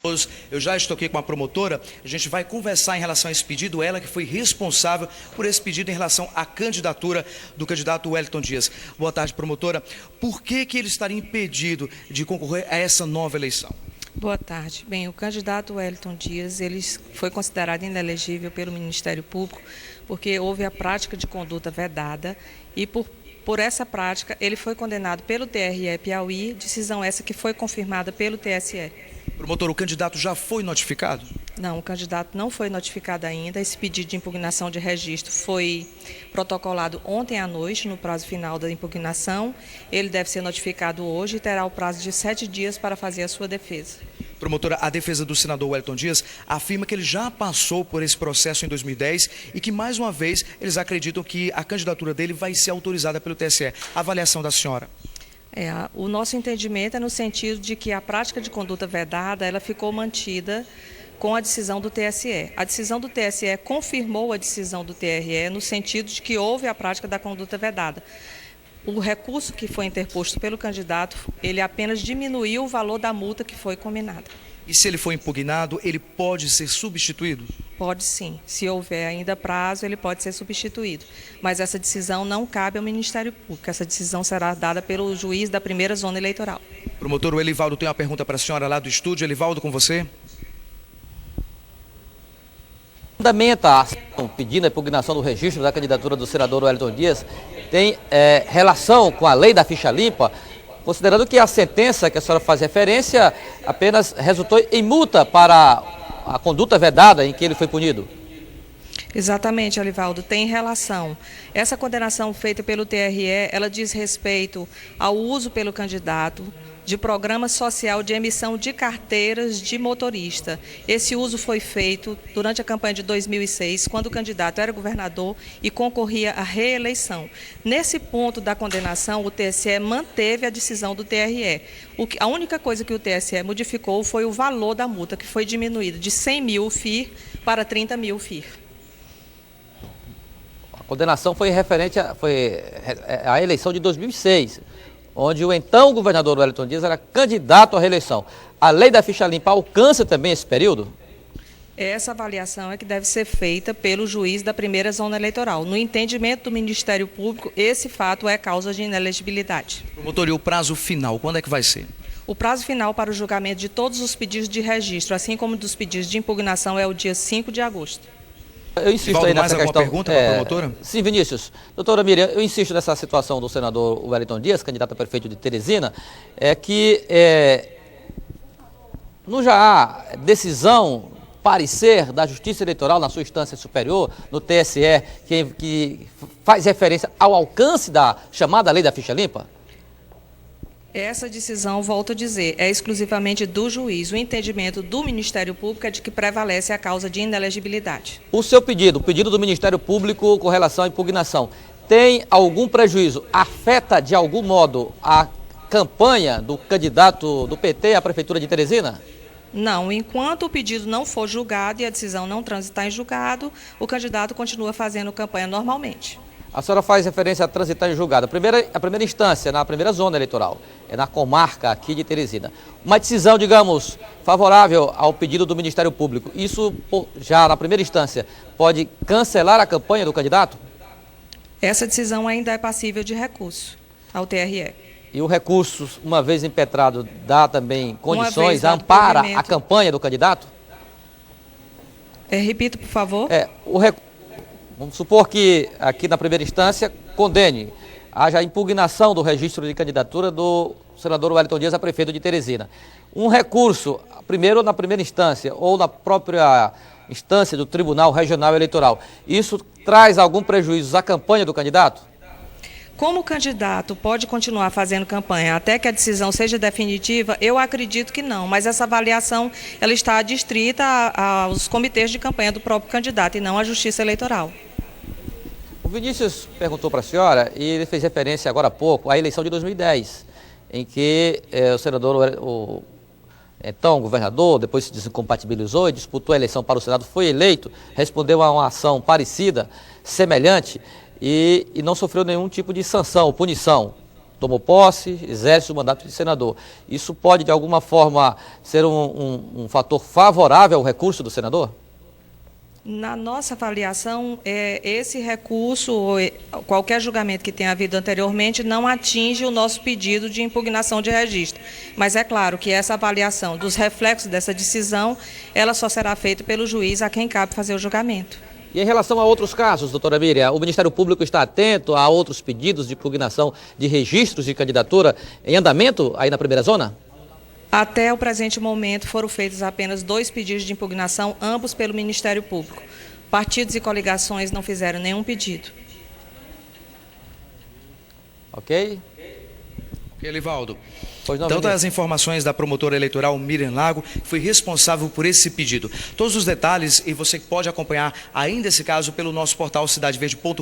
Eu já estou aqui com a promotora, a gente vai conversar em relação a esse pedido, ela que foi responsável por esse pedido em relação à candidatura do candidato Wellington Dias. Boa tarde, promotora. Por que ele estaria impedido de concorrer a essa nova eleição? Boa tarde. Bem, o candidato Wellington Dias, ele foi considerado inelegível pelo Ministério Público porque houve a prática de conduta vedada e por essa prática ele foi condenado pelo TRE Piauí, decisão essa que foi confirmada pelo TSE. Promotor, o candidato já foi notificado? Não, o candidato não foi notificado ainda. Esse pedido de impugnação de registro foi protocolado ontem à noite, no prazo final da impugnação. Ele deve ser notificado hoje e terá o prazo de 7 dias para fazer a sua defesa. Promotora, a defesa do senador Wellington Dias afirma que ele já passou por esse processo em 2010 e que, mais uma vez, eles acreditam que a candidatura dele vai ser autorizada pelo TSE. A avaliação da senhora? O nosso entendimento é no sentido de que a prática de conduta vedada ela ficou mantida com a decisão do TSE. A decisão do TSE confirmou a decisão do TRE no sentido de que houve a prática da conduta vedada. O recurso que foi interposto pelo candidato, ele apenas diminuiu o valor da multa que foi combinada. E se ele for impugnado, ele pode ser substituído? Pode sim. Se houver ainda prazo, ele pode ser substituído. Mas essa decisão não cabe ao Ministério Público. Essa decisão será dada pelo juiz da primeira zona eleitoral. Promotor, o Elivaldo tem uma pergunta para a senhora lá do estúdio. Elivaldo, com você. Fundamenta a ação pedindo a impugnação do registro da candidatura do senador Wellington Dias tem relação com a lei da ficha limpa, considerando que a sentença que a senhora faz referência apenas resultou em multa para a conduta vedada em que ele foi punido? Exatamente, Elivaldo, tem relação. Essa condenação feita pelo TRE, ela diz respeito ao uso pelo candidato de programa social de emissão de carteiras de motorista. Esse uso foi feito durante a campanha de 2006, quando o candidato era governador e concorria à reeleição. Nesse ponto da condenação, o TSE manteve a decisão do TRE. A única coisa que o TSE modificou foi o valor da multa, que foi diminuído de 100 mil FIR para 30 mil FIR. A condenação foi referente à eleição de 2006. Onde o então governador Wellington Dias era candidato à reeleição. A lei da ficha limpa alcança também esse período? Essa avaliação é que deve ser feita pelo juiz da primeira zona eleitoral. No entendimento do Ministério Público, esse fato é causa de inelegibilidade. Promotor, e o prazo final, quando é que vai ser? O prazo final para o julgamento de todos os pedidos de registro, assim como dos pedidos de impugnação, é o dia 5 de agosto. Eu insisto aí nessa questão. Pergunta para a promotora? Sim, Vinícius. Doutora Miriam, eu insisto nessa situação do senador Wellington Dias, candidato a prefeito de Teresina, não já há decisão, parecer da Justiça Eleitoral na sua instância superior, no TSE, que faz referência ao alcance da chamada lei da ficha limpa? Essa decisão, volto a dizer, é exclusivamente do juiz. O entendimento do Ministério Público é de que prevalece a causa de inelegibilidade. O seu pedido, o pedido do Ministério Público com relação à impugnação, tem algum prejuízo? Afeta de algum modo a campanha do candidato do PT à Prefeitura de Teresina? Não, enquanto o pedido não for julgado e a decisão não transitar em julgado, o candidato continua fazendo campanha normalmente. A senhora faz referência a transitar em julgado. A primeira instância, na primeira zona eleitoral, é na comarca aqui de Teresina. Uma decisão, digamos, favorável ao pedido do Ministério Público. Isso, já na primeira instância, pode cancelar a campanha do candidato? Essa decisão ainda é passível de recurso ao TRE. E o recurso, uma vez impetrado, dá também condições, ampara a campanha do candidato? Repita, por favor. Vamos supor que aqui na primeira instância condene, haja impugnação do registro de candidatura do senador Wellington Dias a prefeito de Teresina. Um recurso, primeiro na primeira instância ou na própria instância do Tribunal Regional Eleitoral, isso traz algum prejuízo à campanha do candidato? Como o candidato pode continuar fazendo campanha até que a decisão seja definitiva, eu acredito que não, mas essa avaliação ela está adstrita aos comitês de campanha do próprio candidato e não à Justiça Eleitoral. O Vinícius perguntou para a senhora, e ele fez referência agora há pouco, à eleição de 2010, em que o senador, então governador, depois se desincompatibilizou e disputou a eleição para o Senado, foi eleito, respondeu a uma ação parecida, semelhante, e não sofreu nenhum tipo de sanção ou punição. tomou posse, exerce o mandato de senador. Isso pode, de alguma forma, ser um fator favorável ao recurso do senador? Na nossa avaliação, esse recurso, ou qualquer julgamento que tenha havido anteriormente, não atinge o nosso pedido de impugnação de registro. Mas é claro que essa avaliação dos reflexos dessa decisão, ela só será feita pelo juiz a quem cabe fazer o julgamento. E em relação a outros casos, doutora Miriam, o Ministério Público está atento a outros pedidos de impugnação de registros de candidatura em andamento aí na primeira zona? Até o presente momento foram feitos apenas 2 pedidos de impugnação, ambos pelo Ministério Público. Partidos e coligações não fizeram nenhum pedido. Ok? Elivaldo. Pois não, Tanto ministro. as informações da promotora eleitoral Miriam Lago, que foi responsável por esse pedido. Todos os detalhes, e você pode acompanhar ainda esse caso pelo nosso portal cidadeverde.com.